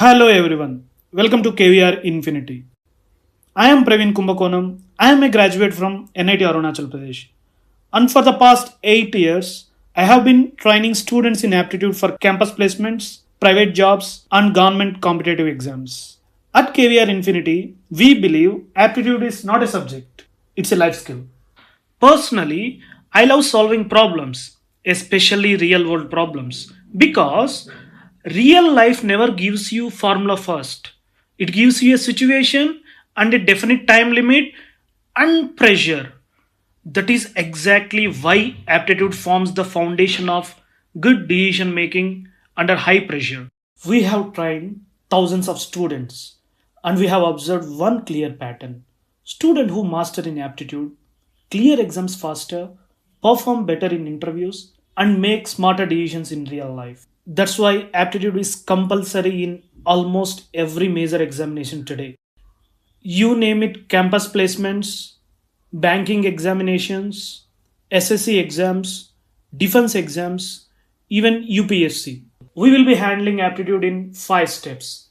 Hello everyone, welcome to KVR Infinity. I am Praveen Kumbakonam. I am a graduate from NIT Arunachal Pradesh. And for the past 8 years, I have been training students in aptitude for campus placements, private jobs, and government competitive exams. At KVR Infinity, we believe aptitude is not a subject, it's a life skill. Personally, I love solving problems, especially real world problems, because real life never gives you formula first. It gives you a situation and a definite time limit and pressure. That is exactly why aptitude forms the foundation of good decision making under high pressure. We have trained thousands of students and we have observed one clear pattern. Student who master in aptitude clear exams faster, perform better in interviews, and make smarter decisions in real life. That's why aptitude is compulsory in almost every major examination today. You name it, campus placements, banking examinations, SSC exams, defense exams, even UPSC. We will be handling aptitude in 5 steps.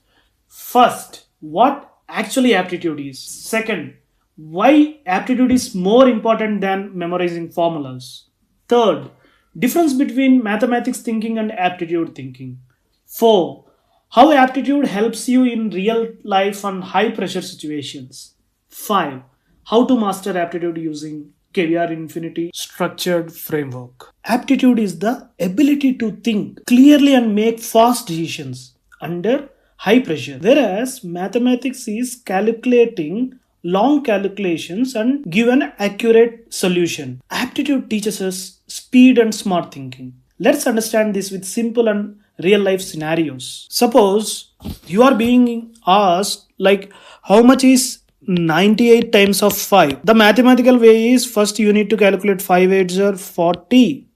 First, what actually aptitude is. Second, why aptitude is more important than memorizing formulas. Third, difference between mathematics thinking and aptitude thinking. 4. How aptitude helps you in real life and high pressure situations. 5. How to master aptitude using KVR Infinity structured framework. Aptitude is the ability to think clearly and make fast decisions under high pressure, whereas mathematics is calculating long calculations and give an accurate solution. Aptitude teaches us speed and smart thinking. Let's understand this with simple and real life scenarios. Suppose you are being asked like how much is 98 times of 5. The mathematical way is first you need to calculate 5 8s are 40,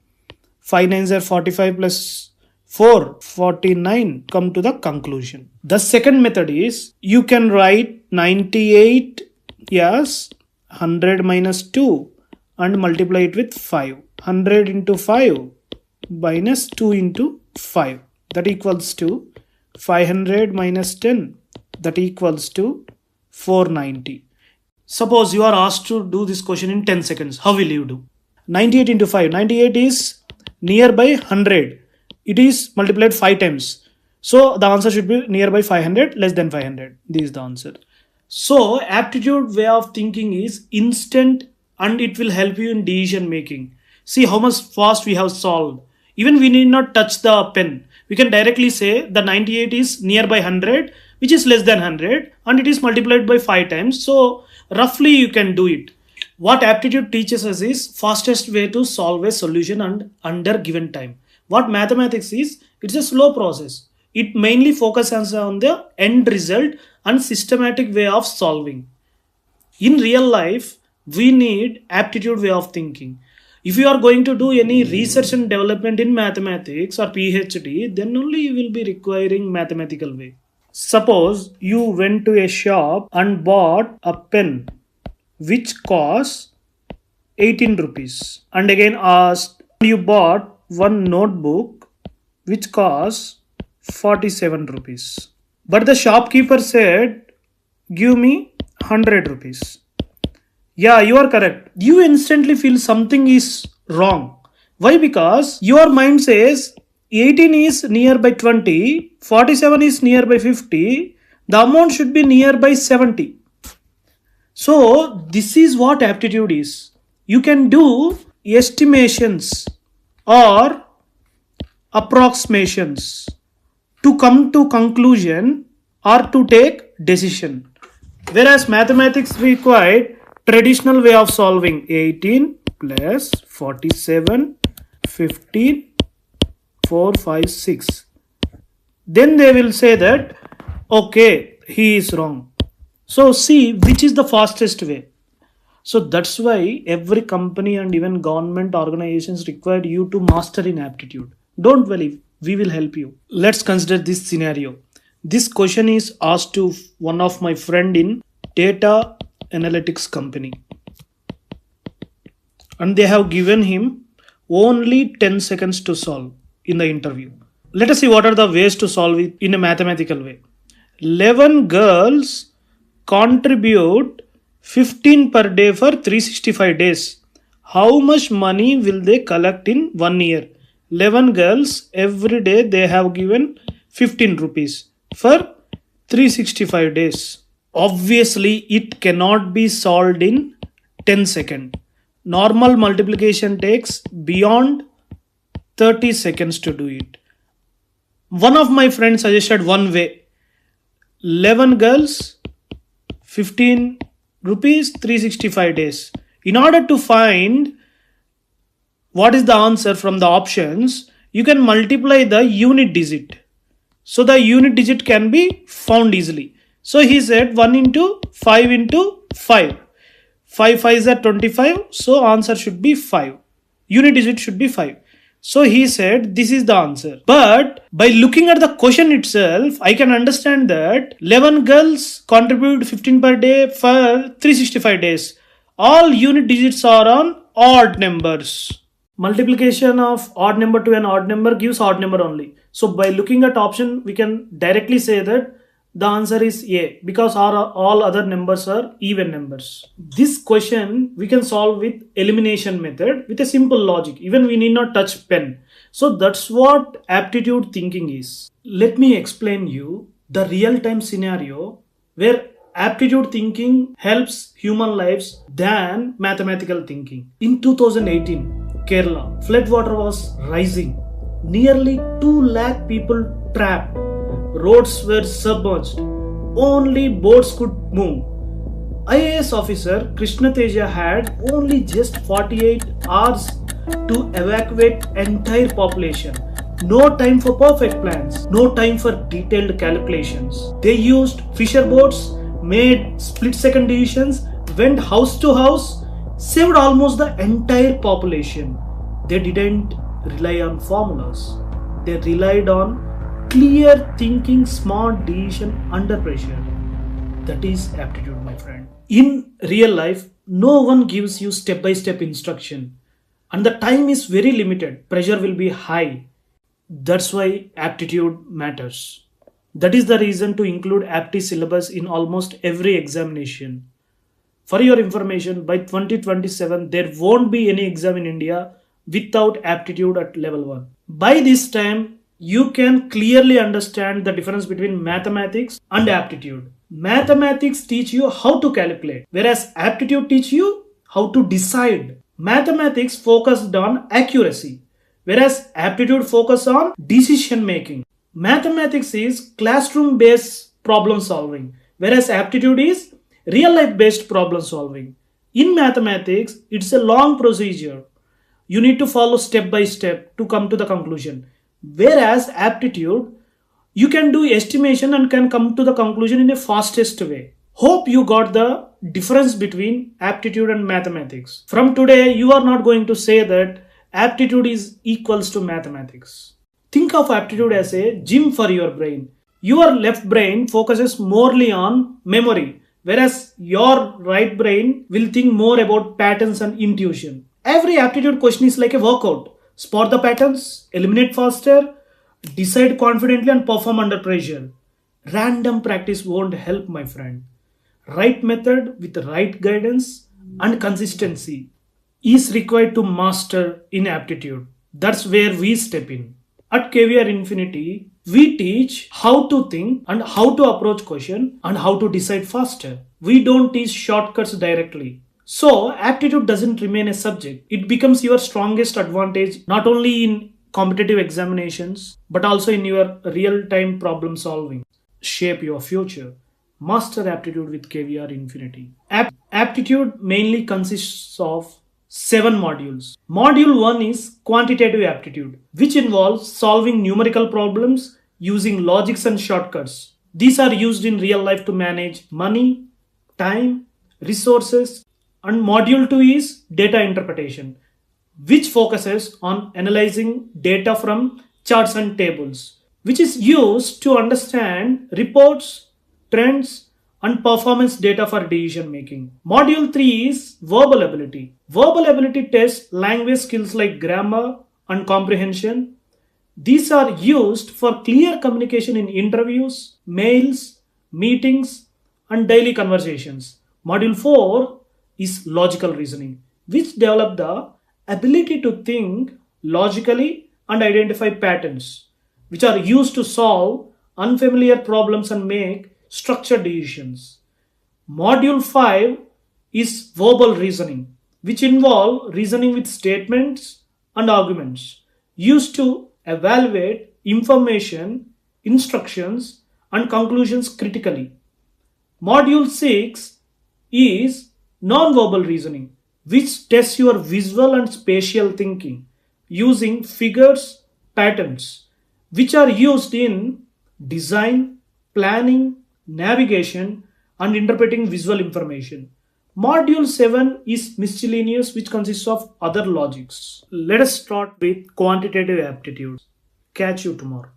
5 9s are 45 plus 4 49. Come to the conclusion. The second method is you can write 98 as 100 minus 2 and multiply it with 5. 100 into 5 minus 2 into 5, that equals to 500 minus 10, that equals to 490. Suppose you are asked to do this question in 10 seconds. How will you do? 98 into 5. 98 is nearby 100. It is multiplied 5 times. So the answer should be nearby 500, less than 500. This is the answer. So aptitude way of thinking is instant and it will help you in decision making. See how much fast we have solved. Even we need not touch the pen. We can directly say the 98 is nearby 100, which is less than 100, and it is multiplied by 5 times. So roughly you can do it. What aptitude teaches us is fastest way to solve a solution and under given time. What mathematics is, it's a slow process. It mainly focuses on the end result and systematic way of solving. In real life, we need aptitude way of thinking. If you are going to do any research and development in mathematics or PhD, then only you will be requiring mathematical way. Suppose you went to a shop and bought a pen which costs 18 rupees, and again asked you bought one notebook which costs 47 rupees. But the shopkeeper said, give me 100 rupees. Yeah, you are correct. You instantly feel something is wrong. Why? Because your mind says 18 is nearby 20, 47 is nearby 50, the amount should be nearby 70. So, this is what aptitude is. You can do estimations or approximations to come to conclusion or to take decision. Whereas mathematics required traditional way of solving 18 plus 47, 15, 4, 5, 6. Then they will say that, okay, he is wrong. So see which is the fastest way. So that's why every company and even government organizations require you to master in aptitude. Don't worry, we will help you. Let's consider this scenario. This question is asked to one of my friend in data analytics company. And they have given him only 10 seconds to solve in the interview. Let us see what are the ways to solve it in a mathematical way. 11 girls contribute 15 per day for 365 days. How much money will they collect in 1 year? 11 girls every day they have given 15 rupees for 365 days. Obviously, it cannot be solved in 10 seconds. Normal multiplication takes beyond 30 seconds to do it. One of my friends suggested one way: 11 girls, 15 rupees, 365 days. In order to find what is the answer from the options, you can multiply the unit digit. So the unit digit can be found easily. So he said 1 into 5 into 5. 5 5s are 25. So answer should be 5. Unit digit should be 5. So he said this is the answer. But by looking at the question itself, I can understand that 11 girls contribute 15 per day for 365 days. All unit digits are on odd numbers. Multiplication of odd number to an odd number gives odd number only. So by looking at option, we can directly say that the answer is A, because all other numbers are even numbers. This question we can solve with elimination method with a simple logic. Even we need not touch pen. So that's what aptitude thinking is. Let me explain you the real-time scenario where aptitude thinking helps human lives than mathematical thinking. In 2018, Kerala, floodwater was rising. Nearly 2 lakh people trapped. Roads were submerged. Only boats could move. IAS officer Krishna Teja had only just 48 hours to evacuate entire population. No time for perfect plans. No time for detailed calculations. They used fisher boats, made split-second decisions, went house to house, saved almost the entire population. They didn't rely on formulas. They relied on clear thinking, smart decision under pressure. That is aptitude, my friend. In real life, no one gives you step-by-step instruction. And the time is very limited. Pressure will be high. That's why aptitude matters. That is the reason to include apti syllabus in almost every examination. For your information, by 2027, there won't be any exam in India without aptitude at level 1. By this time, you can clearly understand the difference between mathematics and aptitude. Mathematics teach you how to calculate, whereas aptitude teach you how to decide. Mathematics focused on accuracy, whereas aptitude focus on decision making. Mathematics is classroom based problem solving, whereas aptitude is real life based problem solving. In mathematics, it's a long procedure. You need to follow step by step to come to the conclusion. Whereas aptitude, you can do estimation and can come to the conclusion in a fastest way. Hope you got the difference between aptitude and mathematics. From today, you are not going to say that aptitude is equals to mathematics. Think of aptitude as a gym for your brain. Your left brain focuses morely on memory, whereas your right brain will think more about patterns and intuition. Every aptitude question is like a workout. Spot the patterns, eliminate faster, decide confidently and perform under pressure. Random practice won't help, my friend. Right method with right guidance and consistency is required to master in aptitude. That's where we step in. At KVR Infinity, we teach how to think and how to approach question and how to decide faster. We don't teach shortcuts directly. So, aptitude doesn't remain a subject. It becomes your strongest advantage not only in competitive examinations but also in your real-time problem solving. Shape your future. Master aptitude with KVR Infinity. Aptitude mainly consists of 7 modules. Module 1 is quantitative aptitude, which involves solving numerical problems using logics and shortcuts. These are used in real life to manage money, time, resources. And module 2 is data interpretation, which focuses on analyzing data from charts and tables, which is used to understand reports, trends, and performance data for decision making. Module 3 is verbal ability. Verbal ability tests language skills like grammar and comprehension. These are used for clear communication in interviews, mails, meetings, and daily conversations. Module 4 is logical reasoning, which develop the ability to think logically and identify patterns, which are used to solve unfamiliar problems and make structured decisions. Module 5 is verbal reasoning, which involve reasoning with statements and arguments used to evaluate information, instructions, and conclusions critically. Module 6 is nonverbal reasoning, which tests your visual and spatial thinking using figures, patterns, which are used in design, planning, navigation, and interpreting visual information. Module 7 is miscellaneous, which consists of other logics. Let us start with quantitative aptitude. Catch you tomorrow.